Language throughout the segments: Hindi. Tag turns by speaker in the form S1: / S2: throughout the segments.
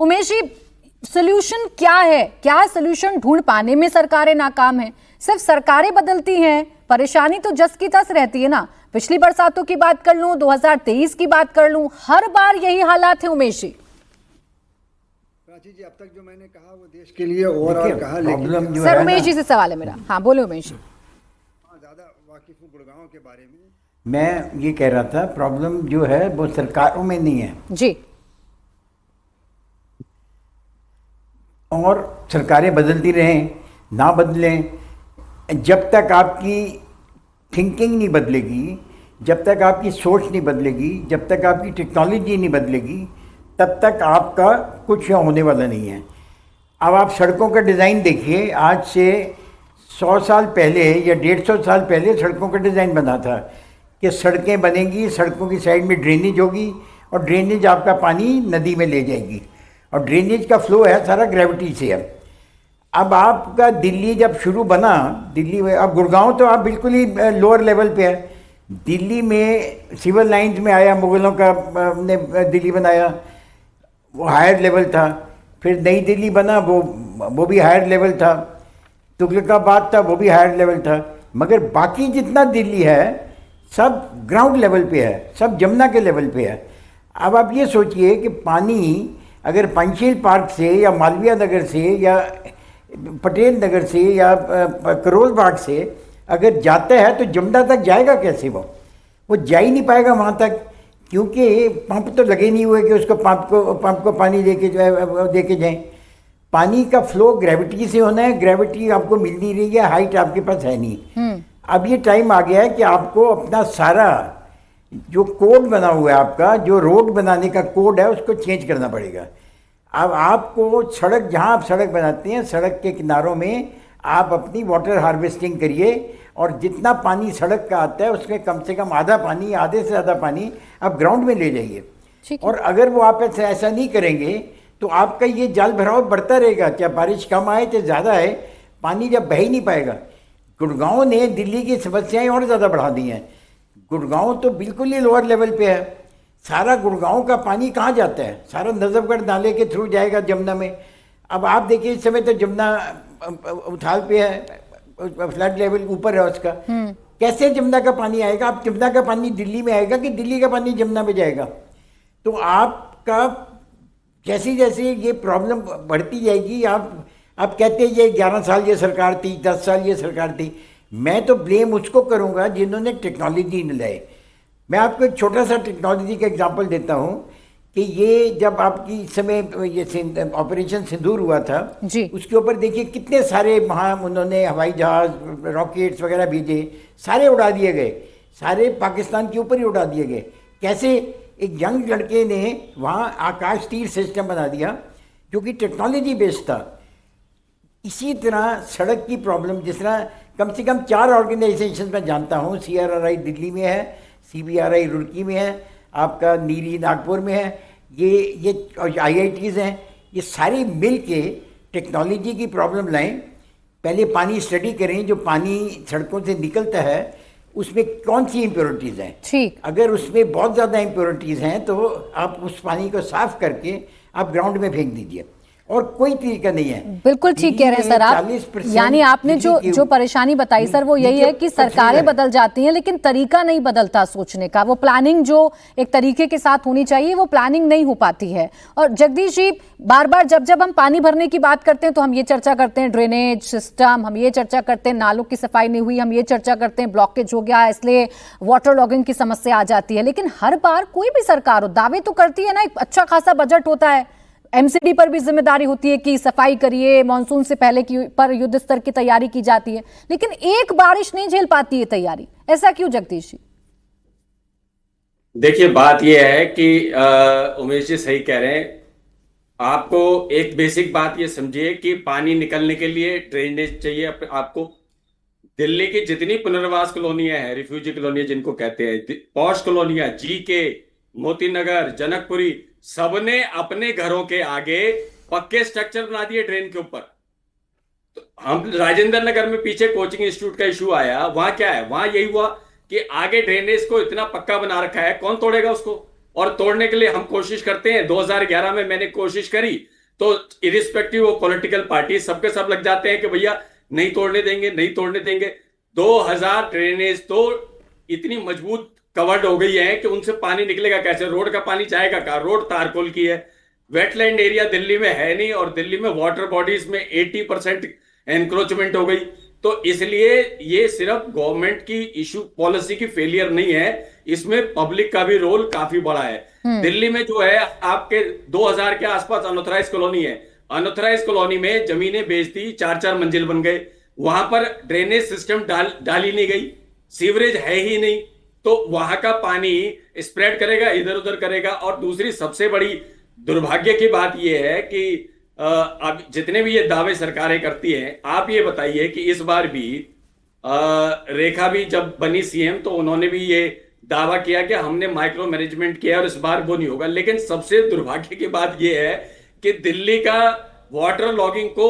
S1: उमेश जी, सोल्यूशन क्या है? क्या सोल्यूशन ढूंढ पाने में सरकारें नाकाम हैं? सिर्फ सरकारें बदलती हैं, परेशानी तो जस की तस रहती है ना। पिछली बरसातों की बात कर लूं, 2023 की बात कर लूं, हर बार यही हालात है उमेश जी।
S2: प्राची जी, अब तक जो मैंने कहा वो देश के लिए ओवरऑल कहा, लेकिन
S1: सर उमेश जी से सवाल है मेरा। हाँ बोले उमेश जी।
S2: ज्यादा वाकिफ हूँ गुड़गांव के बारे में।
S3: मैं ये कह रहा था, प्रॉब्लम जो है वो सरकारों में नहीं है
S1: जी।
S3: और सरकारें बदलती रहें ना बदलें, जब तक आपकी थिंकिंग नहीं बदलेगी, जब तक आपकी सोच नहीं बदलेगी, जब तक आपकी टेक्नोलॉजी नहीं बदलेगी, तब तक आपका कुछ होने वाला नहीं है। अब आप सड़कों का डिज़ाइन देखिए, आज से 100 साल पहले या 150 साल पहले सड़कों का डिज़ाइन बना था कि सड़कें बनेंगी, सड़कों की साइड में ड्रेनेज होगी और ड्रेनेज आपका पानी नदी में ले जाएगी और ड्रेनेज का फ्लो है सारा ग्रेविटी से। अब आपका दिल्ली जब शुरू बना, दिल्ली में, अब गुड़गांव तो आप बिल्कुल ही लोअर लेवल पे है। दिल्ली में सिविल लाइंस में आया, मुगलों का ने दिल्ली बनाया, वो हायर लेवल था। फिर नई दिल्ली बना, वो भी हायर लेवल था। तुगलकाबाद था, वो भी हायर लेवल था। मगर बाकी जितना दिल्ली है सब ग्राउंड लेवल पे है, सब जमुना के लेवल पे है। अब आप ये सोचिए कि पानी अगर पंचशील पार्क से या मालवीय नगर से या पटेल नगर से या करोल बाग से अगर जाता है तो जमुना तक जाएगा कैसे? वो जा ही नहीं पाएगा वहाँ तक, क्योंकि पंप तो लगे नहीं हुए कि उसको पंप को पानी देके जाएं। पानी का फ्लो ग्रेविटी से होना है, ग्रेविटी आपको मिल नहीं रही है, हाइट आपके पास है नहीं। अब ये टाइम आ गया है कि आपको अपना सारा जो कोड बना हुआ है, आपका जो रोड बनाने का कोड है, उसको चेंज करना पड़ेगा। अब आपको सड़क, जहाँ आप सड़क बनाते हैं, सड़क के किनारों में आप अपनी वाटर हार्वेस्टिंग करिए और जितना पानी सड़क का आता है उसमें कम से कम आधा पानी, आधे से ज़्यादा पानी आप ग्राउंड में ले जाइए। और अगर वो आप ऐसा नहीं करेंगे तो आपका ये जल भराव बढ़ता रहेगा, चाहे बारिश कम आए चाहे ज़्यादा आए, पानी जब बह ही नहीं पाएगा। गुड़गांव ने दिल्ली की समस्याएं और ज़्यादा बढ़ा दी हैं। गुड़गांव तो बिल्कुल ही लोअर लेवल पे है। सारा गुड़गांव का पानी कहाँ जाता है? सारा नजफगढ़ नाले के थ्रू जाएगा जमुना में। अब आप देखिए इस समय तो जमुना उछाल पे है, फ्लड लेवल ऊपर है उसका। कैसे जमुना का पानी आएगा? अब जमुना का पानी दिल्ली में आएगा कि दिल्ली का पानी जमुना में जाएगा? तो आपका जैसे जैसे ये प्रॉब्लम बढ़ती जाएगी, आप कहते हैं ये 11 साल ये सरकार थी, 10 साल ये सरकार थी। मैं तो ब्लेम उसको करूंगा जिन्होंने टेक्नोलॉजी नहीं लाई। मैं आपको एक छोटा सा टेक्नोलॉजी का एग्जांपल देता हूं कि ये जब आपकी इस समय ये ऑपरेशन सिंदूर हुआ था, उसके ऊपर देखिए कितने सारे उन्होंने हवाई जहाज, रॉकेट्स वगैरह भेजे, सारे उड़ा दिए गए, सारे पाकिस्तान के ऊपर ही उड़ा दिए गए। कैसे? एक यंग लड़के ने वहाँ आकाश तीर सिस्टम बना दिया जो कि टेक्नोलॉजी बेस्ड था। इसी तरह सड़क की प्रॉब्लम, जिस तरह कम से कम 4 ऑर्गेनाइजेशन मैं जानता हूँ, CRRI दिल्ली में है, CBRI रुड़की में है, आपका नीरी नागपुर में है, ये IITs हैं, ये सारी मिल के टेक्नोलॉजी की प्रॉब्लम लाएं। पहले पानी स्टडी करें, जो पानी सड़कों से निकलता है उसमें कौन सी इम्प्योरिटीज़ हैं। ठीक, अगर उसमें बहुत ज़्यादा इम्प्योरिटीज़ हैं तो आप उस पानी को साफ करके आप ग्राउंड में फेंक दीजिए, और कोई तरीका नहीं है।
S1: बिल्कुल ठीक कह रहे हैं सर आप। यानी आपने जो परेशानी बताई सर, वो यही है कि सरकारें बदल जाती हैं लेकिन तरीका नहीं बदलता सोचने का। वो प्लानिंग जो एक तरीके के साथ होनी चाहिए, वो प्लानिंग नहीं हो पाती है। और जगदीश जी, बार बार जब हम पानी भरने की बात करते हैं तो हम ये चर्चा करते हैं ड्रेनेज सिस्टम, हम ये चर्चा करते हैं नालों की सफाई नहीं हुई, हम ये चर्चा करते हैं ब्लॉकेज हो गया इसलिए वाटर लॉगिंग की समस्या आ जाती है। लेकिन हर बार कोई भी सरकार हो, दावे तो करती है ना, एक अच्छा खासा बजट होता है, MCD पर भी जिम्मेदारी होती है कि सफाई करिए, मानसून से पहले की पर युद्ध स्तर की तैयारी की जाती है, लेकिन एक बारिश नहीं झेल पाती है तैयारी। ऐसा क्यों जगदीश जी?
S4: देखिए, बात यह है कि उमेश जी सही कह रहे हैं। आपको एक बेसिक बात ये समझिए कि पानी निकलने के लिए ड्रेनेज चाहिए। आपको दिल्ली की जितनी पुनर्वास कॉलोनियां हैं, रिफ्यूजी कॉलोनियां जिनको कहते हैं, पॉश कॉलोनियां, GK, मोती नगर, जनकपुरी, सबने अपने घरों के आगे पक्के स्ट्रक्चर बना दिए ड्रेन के ऊपर। तो हम राजेंद्र नगर में पीछे कोचिंग इंस्टीट्यूट का इशू आया, वहां क्या है? वहां यही हुआ कि आगे ड्रेनेज को इतना पक्का बना रखा है, कौन तोड़ेगा उसको? और तोड़ने के लिए हम कोशिश करते हैं। 2011 में मैंने कोशिश करी तो इरिस्पेक्टिव ऑफ पॉलिटिकल पार्टी सबके सब लग जाते हैं कि भैया नहीं तोड़ने देंगे, नहीं तोड़ने देंगे। 2000 ड्रेनेज तो इतनी मजबूत कवर्ड हो गई है कि उनसे पानी निकलेगा कैसे? रोड का पानी जाएगा कहां? रोड तारकोल की है, वेटलैंड एरिया दिल्ली में है नहीं, और दिल्ली में वाटर बॉडीज में 80% एनक्रोचमेंट हो गई। तो इसलिए ये सिर्फ गवर्नमेंट की इशू पॉलिसी की फेलियर नहीं है, इसमें पब्लिक का भी रोल काफी बड़ा है। दिल्ली में जो है आपके 2000 के आसपास अनऑथराइज कॉलोनी है, अनऑथराइज कॉलोनी में जमीनें बेच दी, 4-4 मंजिल बन गए, वहां पर ड्रेनेज सिस्टम डाली नहीं गई, सीवरेज है ही नहीं, तो वहां का पानी स्प्रेड करेगा, इधर उधर करेगा। और दूसरी सबसे बड़ी दुर्भाग्य की बात यह है कि अब जितने भी ये दावे सरकारें करती हैं, आप ये बताइए कि इस बार भी रेखा भी जब बनी सीएम तो उन्होंने भी ये दावा किया कि हमने माइक्रो मैनेजमेंट किया और इस बार वो नहीं होगा। लेकिन सबसे दुर्भाग्य की बात यह है कि दिल्ली का वाटर लॉगिंग को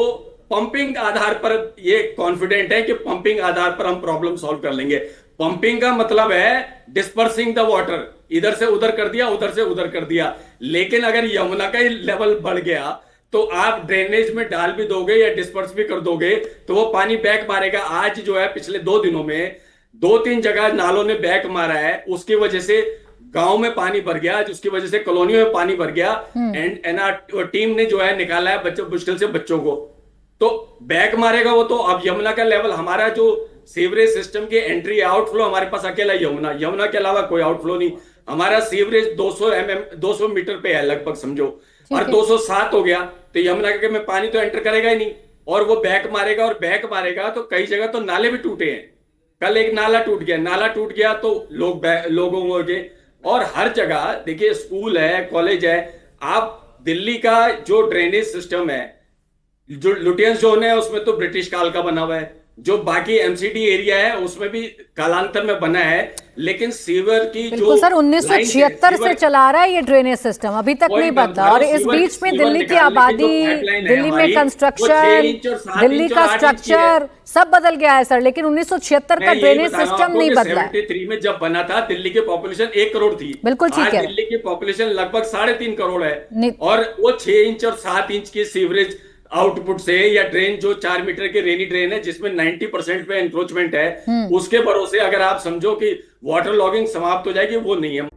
S4: पंपिंग आधार पर ये कॉन्फिडेंट है कि पंपिंग आधार पर हम प्रॉब्लम सॉल्व कर लेंगे। पंपिंग का मतलब है डिस्पर्सिंग द वाटर, इधर से उधर कर दिया, उधर से उधर कर दिया। लेकिन अगर यमुना का लेवल बढ़ गया तो आप ड्रेनेज में डाल भी दोगे या डिस्पर्स भी कर दोगे तो वो पानी बैक मारेगा। आज जो है पिछले 2 दिनों में 2-3 जगह नालों ने बैक मारा है, उसकी वजह से गांव में पानी भर गया, जिसकी वजह से कॉलोनियों में पानी भर गया। एंड एनआर टीम ने जो है निकाला है बच्चों, मुश्किल से बच्चों को, तो बैक मारेगा वो। तो अब यमुना का लेवल, हमारा जो सीवरेज सिस्टम के एंट्री आउटफ्लो, हमारे पास अकेला यमुना के अलावा कोई आउटफ्लो नहीं। हमारा सीवरेज 200 मीटर पे है लगभग समझो, और 207 हो गया तो यमुना के में पानी तो एंटर करेगा ही नहीं, और वो बैक मारेगा, और बैक मारेगा तो कई जगह तो नाले भी टूटे हैं। कल एक नाला टूट गया तो लोगों के, और हर जगह देखिए स्कूल है, कॉलेज है। आप दिल्ली का जो ड्रेनेज सिस्टम है, जो लुटियंस जोन है उसमें तो ब्रिटिश काल का बना हुआ है, जो बाकी एमसीडी एरिया है उसमें भी कालांतर में बना है। लेकिन सीवर की जो
S1: सर 1976 से चला रहा है ये ड्रेनेज सिस्टम, अभी तक नहीं बदला। और इस बीच में दिल्ली की आबादी, दिल्ली में कंस्ट्रक्शन, दिल्ली का स्ट्रक्चर सब बदल गया है सर, लेकिन 1976 का ड्रेनेज सिस्टम नहीं बदला।
S4: 73 में जब बना था दिल्ली की पॉपुलेशन 1 करोड़ थी,
S1: बिल्कुल ठीक है,
S4: दिल्ली की पॉपुलेशन लगभग 3.5 करोड़ है, और वो 6 इंच और 7 इंच की सीवरेज आउटपुट से, या ड्रेन जो 4 मीटर की रेनी ड्रेन है जिसमें 90% पे एंक्रोचमेंट है, उसके भरोसे अगर आप समझो कि वाटर लॉगिंग समाप्त हो जाएगी, वो नहीं है।